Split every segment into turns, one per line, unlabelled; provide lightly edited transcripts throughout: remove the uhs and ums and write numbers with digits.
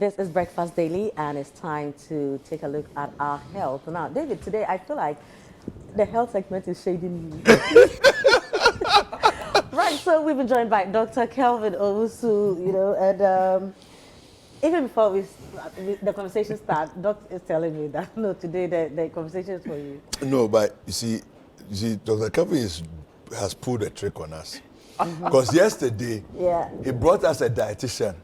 This is Breakfast Daily, and it's time to take a look at our health. Now, David, today I feel like the health segment is shading you. Right, so we've been joined by Dr. Kelvin Owusu, and even before the conversation starts, Doc is telling me that, no, today the conversation is for you.
No, but you see, Dr. Kelvin has pulled a trick on us. Because yesterday, he brought us a dietitian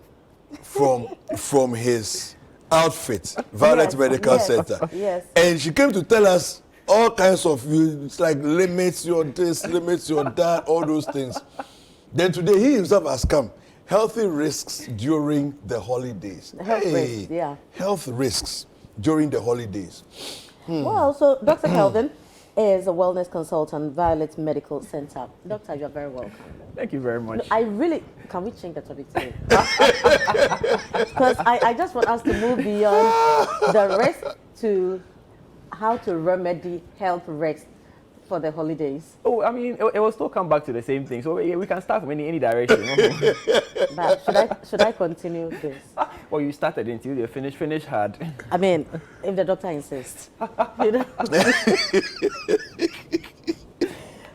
from his outfit, Violet Medical Center.
Yes.
And she came to tell us all kinds of, it's like limits your this, limits your that, all those things. Then today, he himself has come. Healthy risks during the holidays. Health risks during the holidays.
Well, so Dr. Kelvin is a wellness consultant, Violet Medical Center. Doctor, you're very welcome.
Thank you very much.
Can we change the topic today? Because I just want us to move beyond the risk to how to remedy health risks for the holidays.
Oh, I mean, it will still come back to the same thing. So we can start from any direction.
But should I continue this?
Well, you started until you finish hard.
I mean, if the doctor insists.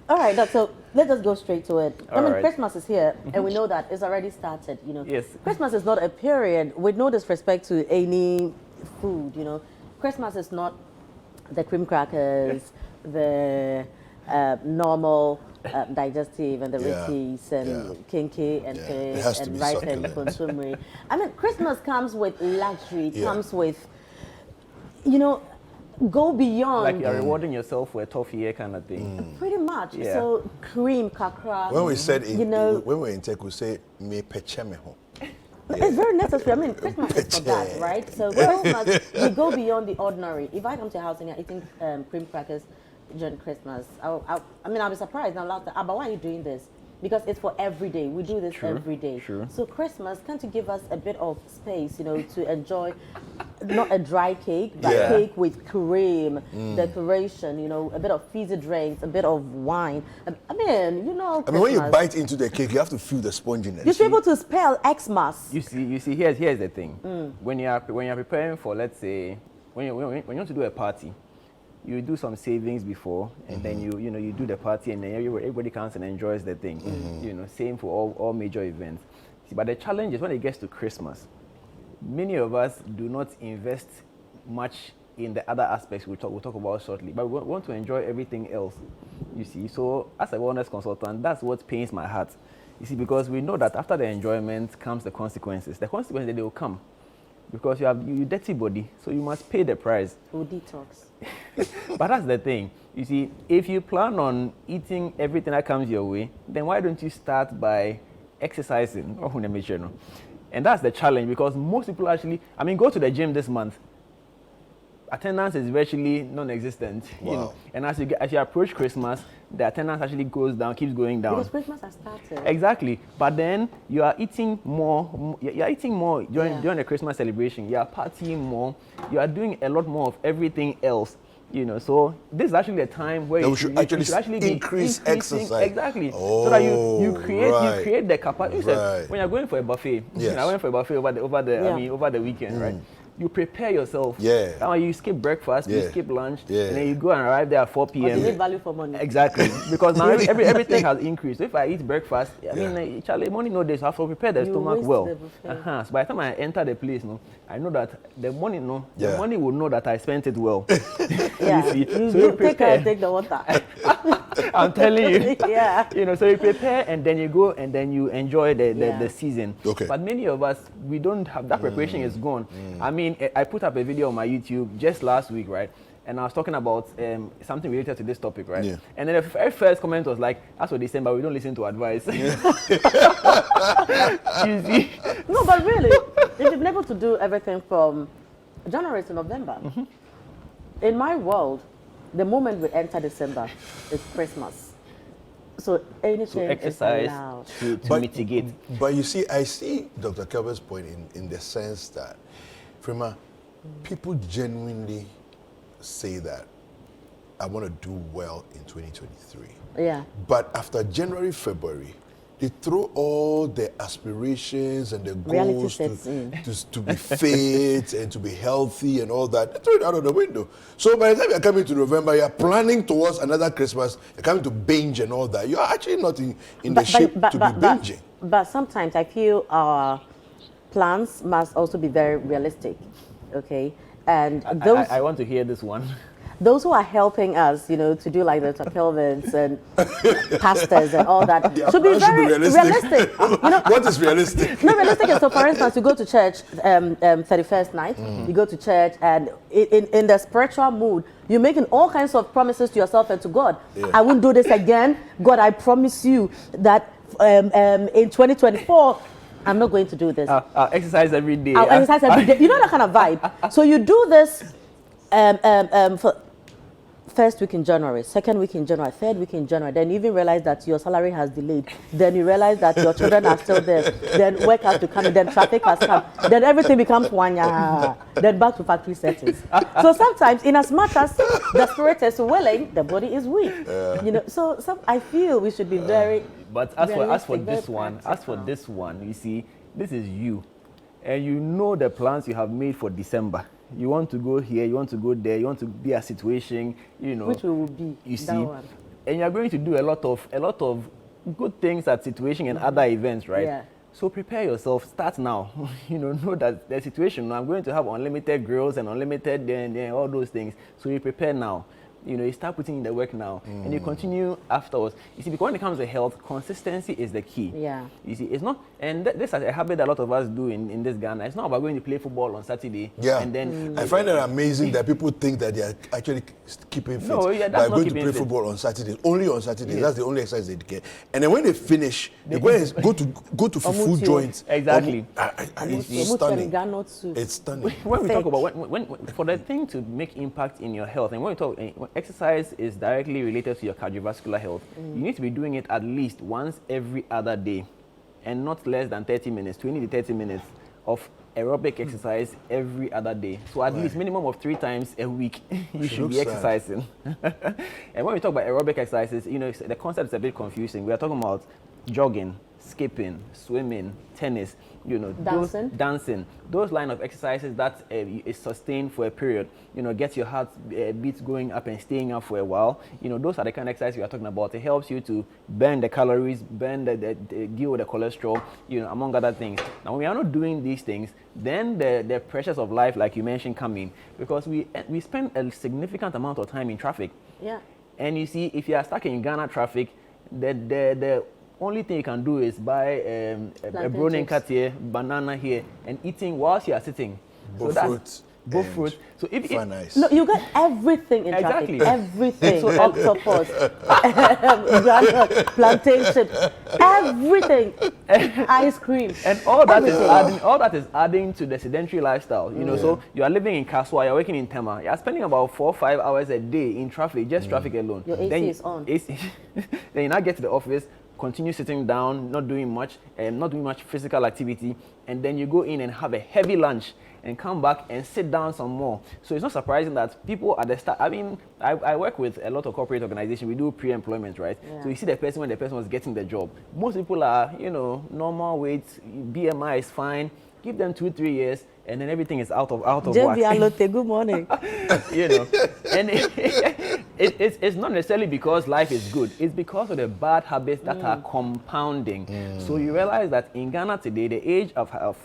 All right, so let's just go straight to it. Christmas is here, and we know that it's already started,
Yes.
Christmas is not a period with no disrespect to any food, Christmas is not the cream crackers, the normal digestive and the Ritzies and kinky and fish and rice and consumery. I mean, Christmas comes with luxury, it comes with, go beyond.
Like you're rewarding yourself for a tough year kind of thing.
Pretty much. Yeah. So cream, kakra.
When we said, when we were in tech, we say, me peche me ho.
It's very necessary. I mean, Christmas is for that, right? So Christmas, we go beyond the ordinary. If I come to your house and you're eating cream crackers during Christmas, I'll be surprised. I'll laugh. But why are you doing this? Because it's for every day. We do this every day.
Sure.
So Christmas, can't you give us a bit of space, to enjoy not a dry cake, but cake with cream, decoration, a bit of fizzy drinks, a bit of wine. I mean, Christmas.
I mean, when you bite into the cake, you have to feel the sponginess.
You should be able to spell Xmas.
You see, here's the thing. When you're preparing for, let's say, when you want to do a party, you do some savings before, and then you do the party, and then everybody comes and enjoys the thing. Same for all major events. See, but the challenge is when it gets to Christmas, many of us do not invest much in the other aspects we'll talk about shortly, but we want to enjoy everything else. You see, so as a wellness consultant, that's what pains my heart. You see, because we know that after the enjoyment comes the consequences. The consequences, they will come. Because you have your dirty body, so you must pay the price.
We'll detox.
But that's the thing. You see, if you plan on eating everything that comes your way, then why don't you start by exercising? And that's the challenge, because most people actually, go to the gym this month. Attendance is virtually non-existent.
Wow.
And as you approach Christmas, the attendance actually goes down, keeps going down.
Because Christmas has started.
Exactly. But then you are eating more. You are eating more during the Christmas celebration. You are partying more. You are doing a lot more of everything else. So this is actually a time where you should actually
increase exercise.
Exactly.
Oh,
so that you create the capacity.
Right.
When you're going for a buffet, I went for a buffet over the weekend, right? You prepare yourself.
Yeah.
You skip breakfast, you skip lunch, and then you go and arrive there at 4 p.m.
But you need value for money.
Exactly. Because now everything has increased. So if I eat breakfast, Charlie, money no days, I have to prepare the stomach well. So by the time I enter the place, I know that the money will know that I spent it well.
Yeah.
You see? So
you take the water.
I'm telling you.
Yeah.
So you prepare and then you go and then you enjoy the season.
Okay.
But many of us, we don't have that preparation is gone. I put up a video on my YouTube just last week, right? And I was talking about something related to this topic, right?
Yeah.
And then the very first comment was like, that's what they say, but we don't listen to advice. You see?
No, but really, if you've been able to do everything from January to November, in my world, the moment we enter December is Christmas. So anything
exercise
is allowed.
to mitigate.
But you see, I see Dr. Kelvin's point in the sense that, Frima, people genuinely say that I want to do well in 2023.
Yeah.
But after January, February, they throw all their aspirations and their
Reality
goals
sets in.
to be fit and to be healthy and all that. They throw it out of the window. So by the time you're coming to November, you're planning towards another Christmas, you're coming to binge and all that. You're actually not in the shape to be binging.
But sometimes I feel our plans must also be very realistic, okay? And those
I want to hear this one.
those who are helping us, you know, to do like the Tapelvins and pastas and all that
Their
should be
plans
very realistic. You know,
What is realistic?
no, realistic is so. For instance, you go to church 31st night. You go to church, and in the spiritual mood, you're making all kinds of promises to yourself and to God.
Yeah.
I won't do this again. God, I promise you that in 2024, I'm not going to do this.
I'll exercise every day.
I'll exercise every day. You know that kind of vibe. So you do this for first week in January, second week in January, third week in January. Then you even realize that your salary has delayed. Then you realize that your children are still there. Then work has to come in. Then traffic has come. Then everything becomes one year. Then back to factory settings. So sometimes, in as much as the spirit is willing, the body is weak. You know. So I feel we should be very.
But as for
realistic, very
this one, you see, this is you, and you know the plans you have made for December. You want to go here, you want to go there, you want to be a situation, you know.
Which we will be.
You
that
see,
one.
and you're going to do a lot of good things at situation and other events, right?
Yeah.
So prepare yourself. Start now. Know that the situation. I'm going to have unlimited grills and unlimited then all those things. So you prepare now. You start putting in the work now, and you continue afterwards. You see, because when it comes to health, consistency is the key.
Yeah.
You see, it's not, and this is a habit that a lot of us do in this Ghana. It's not about going to play football on Saturday.
Yeah.
And then
I find it amazing that people think that they are actually keeping fit
No, yeah,
by
that's not
going to
keeping
play
fit.
football on Saturdays. Only on Saturdays.
Yes.
That's the only exercise they get. And then when they finish, they go to food
Omutio.
joints.
Exactly.
It's stunning.
It's
It's stunning.
when we
Fake.
talk about when for the thing to make impact in your health, and when we talk when exercise is directly related to your cardiovascular health, you need to be doing it at least once every other day, and not less than 30 minutes, 20 to 30 minutes of aerobic exercise every other day. So at least minimum of 3 times a week you should be
looks sad.
exercising. And when we talk about aerobic exercises, the concept is a bit confusing. We are talking about jogging, skipping, swimming, tennis, dancing, those line of exercises that is sustained for a period, gets your heart beats going up and staying up for a while. Those are the kind of exercise we are talking about. It helps you to burn the calories, burn deal with the cholesterol, among other things. Now, when we are not doing these things, then the pressures of life, like you mentioned, come in, because we spend a significant amount of time in traffic.
Yeah.
And you see, if you are stuck in Ghana traffic, the only thing you can do is buy a bronen cat here, banana here, and eating whilst you are sitting. Both fruit. So if
nice.
No, you get everything in
Exactly.
traffic. Everything. Octopus, granite, plantain chips, everything. Ice cream.
and all that
everything.
is adding to the sedentary lifestyle. So you are living in Kaswa, you're working in Tema, you're spending about 4 or 5 hours a day in traffic, just traffic alone.
Your AC
Then
is on.
Then you now get to the office, continue sitting down, not doing much physical activity, and then you go in and have a heavy lunch and come back and sit down some more. So it's not surprising that people at the start, I work with a lot of corporate organizations, we do pre-employment, right?
Yeah.
So you see the person when the person was getting the job. Most people are, normal weight, BMI is fine, give them 2-3 years, and then everything is out of whack.
JB good morning.
And it's not necessarily because life is good. It's because of the bad habits that are compounding. So you realize that in Ghana today, the age of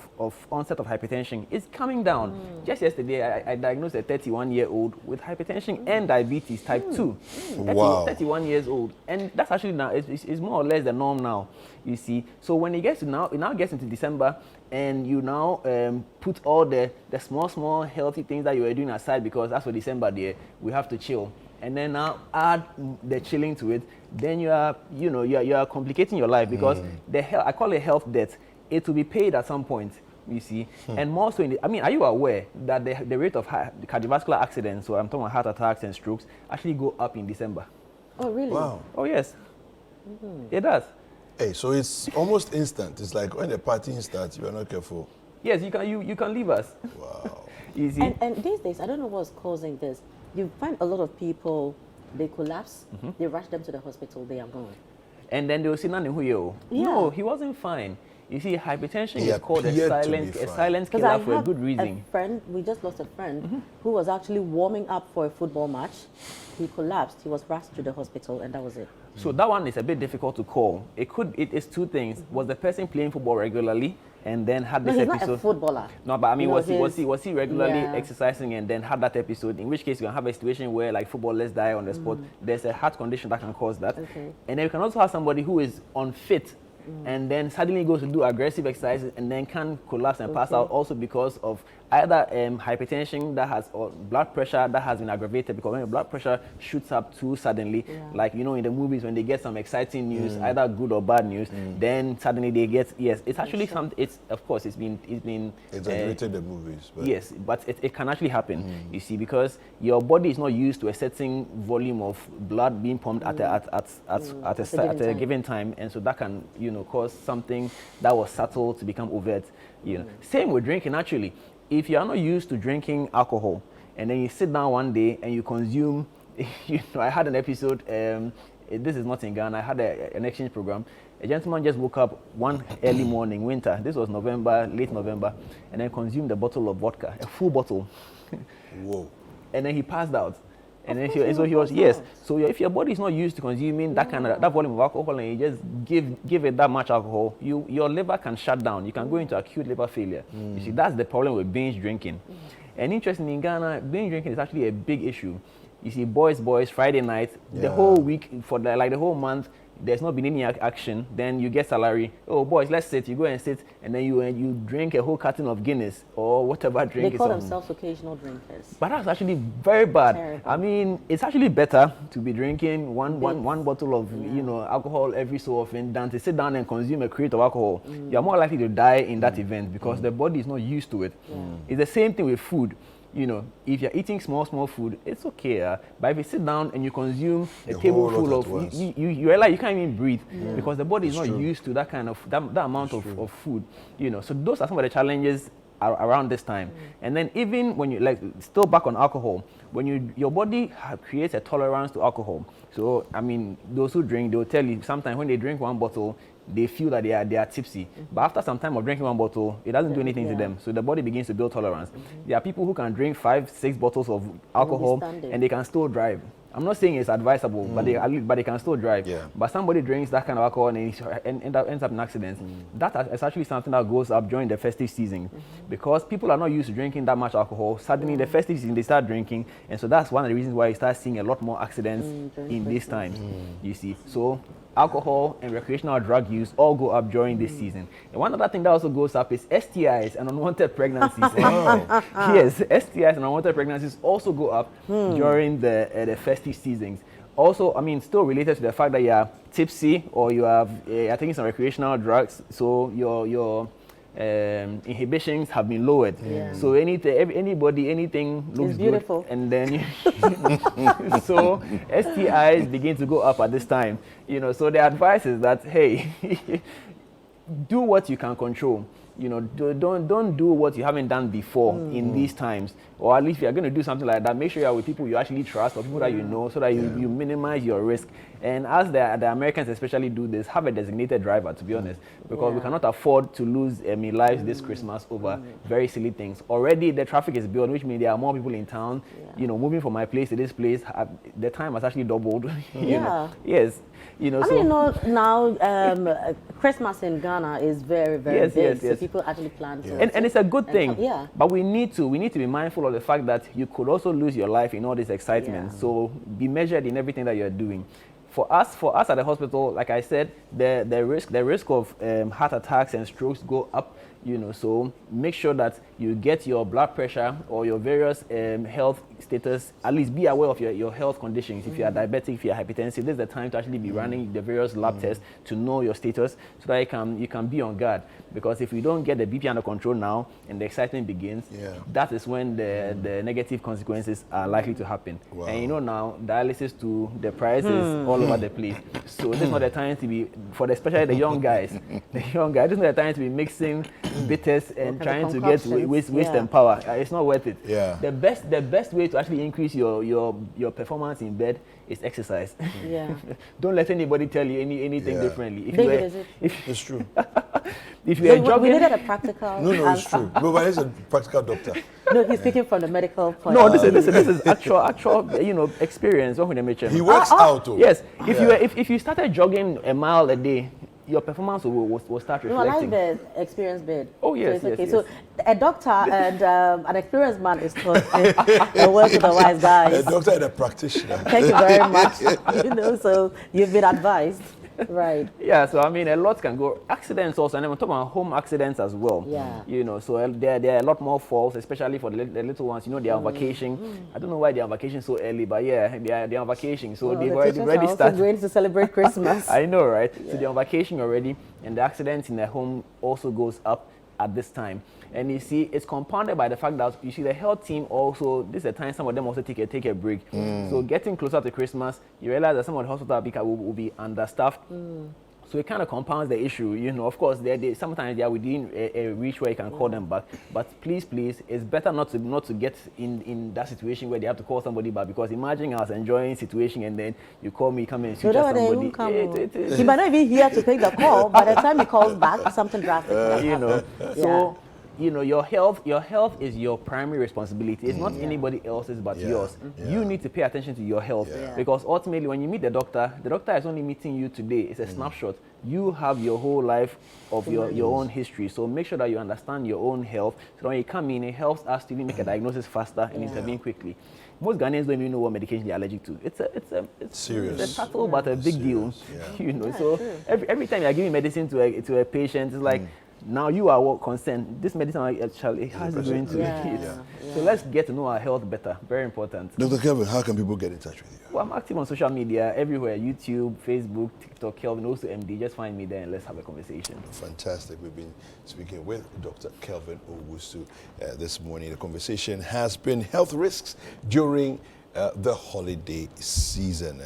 onset of hypertension is coming down. Just yesterday, I diagnosed a 31-year-old with hypertension and diabetes type 2.
Wow.
31 years old. And that's actually now, it's more or less the norm now, you see. So when it now gets into December, and you now put all the small healthy things that you were doing aside, because that's for December there, we have to chill, and then now add the chilling to it, then you are complicating your life, because I call it health debt. It will be paid at some point, you see. And more so are you aware that the rate of cardiovascular accidents, so I'm talking about heart attacks and strokes, actually go up in December?
Oh, really?
Wow.
Oh yes, it does.
Hey, so it's almost instant. It's like when the partying starts, you are not careful.
Yes, you can leave us.
Wow.
Easy.
And these days, I don't know what's causing this. You find a lot of people, they collapse, they rush them to the hospital, they are gone.
And then they will say, "Nani huyo."
Yeah.
No, he wasn't fine. You see, hypertension
He
is called a
appeared to
silent,
be
a
fine.
silent
Because
killer
I
for a
have
good reason.
a friend, we just lost a friend who was actually warming up for a football match. He collapsed. He was rushed to the hospital, and that was it.
So that one is a bit difficult to call. It is two things. Was the person playing football regularly and then had
No,
this
he's
episode?
not a footballer.
No, but I mean,
You know,
was he regularly
yeah.
exercising and then had that episode? In which case, you can have a situation where like footballers die on the spot. There's a heart condition that can cause that.
Okay.
And then you can also have somebody who is unfit and then suddenly goes to do aggressive exercises and then can collapse and pass out also because of either hypertension that has or blood pressure that has been aggravated, because when your blood pressure shoots up too suddenly, like you know in the movies when they get some exciting news, either good or bad news, then suddenly they get it's actually some of course it's been
Exaggerated the movies. But
yes, but it can actually happen, you see, because your body is not used to a certain volume of blood being pumped at a given time, and so that can, you know, cause something that was subtle to become overt, you know. Same with drinking, actually. If you are not used to drinking alcohol, and then you sit down one day and you consume, you know, I had an episode, this is not in Ghana, I had an exchange program. A gentleman just woke up one early morning, winter, this was November, late November, and then consumed a bottle of vodka, a full bottle.
whoa.
And then he passed out. And then so he was, yes. So if your body is not used to consuming that kind of, that volume of alcohol, and you just give it that much alcohol, your liver can shut down. You can go into acute liver failure. You see, that's the problem with binge drinking. And interestingly, in Ghana, binge drinking is actually a big issue. You see, boys, Friday night, the whole week, for the whole month, there's not been any action, then you get salary. Oh, boys, let's sit. You go and sit, and then you drink a whole carton of Guinness or whatever drink.
They call themselves occasional drinkers.
But that's actually very bad.
Terrible.
I mean, it's actually better to be drinking one bottle of you know alcohol every so often than to sit down and consume a crate of alcohol. You're more likely to die in that event because the body is not used to it. It's the same thing with food. You know, if you're eating small food, it's okay. But if you sit down and you consume a tableful of, you realize you can't even breathe because the body is not used to that kind of that amount of food. You know, so those are some of the challenges around this time. And then even when you still back on alcohol, when your body creates a tolerance to alcohol. So I mean, those who drink, they'll tell you sometimes when they drink one bottle, they feel that they are tipsy. But after some time of drinking one bottle, it doesn't do anything to them. So the body begins to build tolerance. There are people who can drink 5-6 bottles of alcohol and they can still drive. I'm not saying it's advisable, but they can still drive.
Yeah.
But somebody drinks that kind of alcohol and ends up in accidents. That is actually something that goes up during the festive season because people are not used to drinking that much alcohol. Suddenly, in the festive season, they start drinking, and so that's one of the reasons why you start seeing a lot more accidents in these times. You see, so alcohol and recreational drug use all go up during this season. And one other thing that also goes up is STIs and unwanted pregnancies. Yes, STIs and unwanted pregnancies also go up during the festive seasons. Also, I mean, still related to the fact that you are tipsy or you are taking some recreational drugs, so your inhibitions have been lowered. So anything looks
beautiful.
good, and then so STIs begin to go up at this time. You know, so the advice is that hey, do what you can control. You know, don't do what you haven't done before in these times. Or at least if you're going to do something like that, make sure you're with people you actually trust or people that you know so that you minimize your risk. And as the Americans especially do this, have a designated driver, to be honest, because we cannot afford to lose lives this Christmas over very silly things. Already the traffic is built, which means there are more people in town. You know, moving from my place to this place, the time has actually doubled. You know? Yes. You know,
I mean, you know, now Christmas in Ghana is very, very big. So people actually plan to.
And it's a good thing.
But
we need to be mindful of the fact that you could also lose your life in all this excitement. So be measured in everything that you're doing. For us at the hospital, like I said, the risk of heart attacks and strokes go up. You know, so make sure that you get your blood pressure or your various health status. At least be aware of your health conditions. If you are diabetic, if you are hypertensive, this is the time to actually be running the various lab tests to know your status, so that you can be on guard. Because if we don't get the BP under control now and the excitement begins, that is when the negative consequences are likely to happen.
Wow.
And you know now, dialysis to the prices all over the place. So this is not the time to be, especially the young guys. This is not the time to be mixing bitters and trying to get waste and power. It's not worth it.
Yeah.
The best way way to actually increase your performance in bed is exercise.
Yeah.
Don't let anybody tell you anything
Yeah.
differently.
David, is it?
It's true.
If you are
We
jogging,
needed a practical.
No, it's true. But he's a practical doctor.
No, he's speaking from the medical point.
no,
of view.
this is actual experience.
He works out. Oh.
Yes, if you started jogging a mile a day, your performance will start
No, I
reflecting.
like the experience bit.
Oh, yes,
so it's okay.
yes,
So a doctor and an experienced man is taught a word to the wise
A
guys.
doctor and a practitioner.
Thank you very much. So you've been advised, right?
Yeah, so I mean, a lot can go. Accidents also, and I'm talking about home accidents as well.
Yeah.
So there are a lot more falls, especially for the little ones. They are on vacation. I don't know why they're on vacation so early, but yeah, they're on vacation. So
Well,
they've
the
already
teachers are also
started.
going to celebrate Christmas.
I know, right? So they're on vacation already, and the accidents in their home also goes up at this time. And you see, it's compounded by the fact that you see the health team also, this is a time some of them also take a break. So getting closer to Christmas, you realize that some of the hospitals will be understaffed. So it kind of compounds the issue. Of course, sometimes they are within a reach where you can call them back. But please, it's better not to get in that situation where they have to call somebody back. Because imagine I was enjoying situation and then you call me, come and
So
suture
that they
somebody.
won't come. He might not even here to take the call. By the time he calls back, something drastic. might happen.
So your health is your primary responsibility. It's not anybody else's but yours. You need to pay attention to your health because ultimately when you meet the doctor is only meeting you today. It's a snapshot. You have your whole life of your own history. So make sure that you understand your own health. So when you come in, it helps us to even make a diagnosis faster and intervene quickly. Most Ghanaians don't even know what medication they're allergic to. It's
Serious.
It's a subtle but a big deal.
Yeah.
So every time you're giving medicine to a patient, it's like now you are concerned. This medicine actually has it going to it. So let's get to know our health better. Very important.
Dr. Kelvin, how can people get in touch with you?
Well, I'm active on social media everywhere: YouTube, Facebook, TikTok. Kelvin, also MD. Just find me there and let's have a conversation.
Fantastic. We've been speaking with Dr. Kelvin Owusu this morning. The conversation has been health risks during the holiday season.